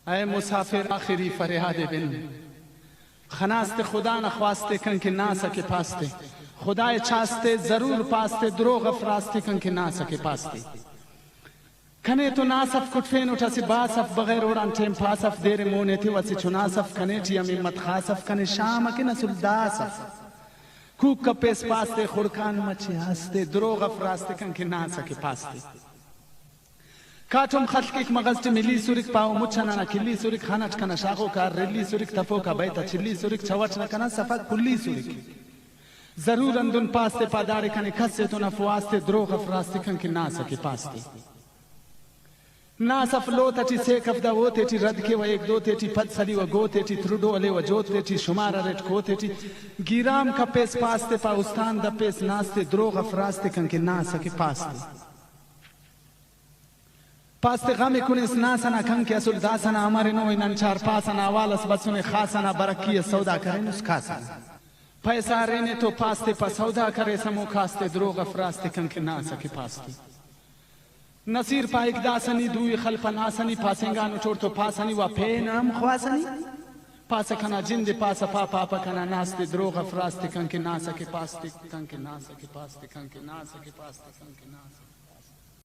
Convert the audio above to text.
اے مسافر آخری فریاد بن، خناست خدا نخواستے کنکن ناسہ کے پاستے، خدای چاستے ضرور پاستے، دروغ افراستے کنکن ناسہ کے پاستے. کنے تو ناسف کٹفین اٹھا سی باسف بغیر اوران ٹیم پاسف دیر مونے تھی وسی چناسف کنے ٹی امیمت خاسف کنے شام کے نسل داسف کوک کپیس پاستے خورکان مچے ہستے دروغ افراستے کنکن ناسہ کے پاستے. کاتم خلقک مغزت ملی سورک پاو مچھنا کلی سورک خانچ کنا شاخو کا رلی سورک تفو کا بیتا چلی سورک چوچنا کنا صفت کلی سورک ضرور اندن پاستے پادارے کنے کسے تو نفواستے دروغ افراستے کنکن ناسہ کے پاستے. ناسف لو تیٹی سیکف دا وہ تیٹی رد کے و ایک دو تیٹی پد سلی و گو تیٹی ترڈو علی و جو تیٹی شمارا ریٹ کو تیٹی گیرام کا پیس پاستے پاوستان دا پیس ناستے دروغ افراستے کنکے ناسا کے پاستے. پاستے غمی کنیس ناسنا کنکے اصل داسنا ہمارے نوی ننچار پاسنا والس بسنے خاسنا برکی سودا کریں اس خاسنا پیسا رہنے تو پاستے پا سودا کرے سمو کاستے دروغ افراستے کنکے ناسا کے پاستے. نصیر پا ایک داسنی دوی خلپا ناسنی پاسنگانو چور تو پاسنی و پینم خواسنی پاسا کنا جند پاسا پاپا کنا ناستے دروغ افراستے کنکے ناسا کے پاستے کنکے ناسا کے پاستے کنکے ناسا کے پاستے کنکے ناسا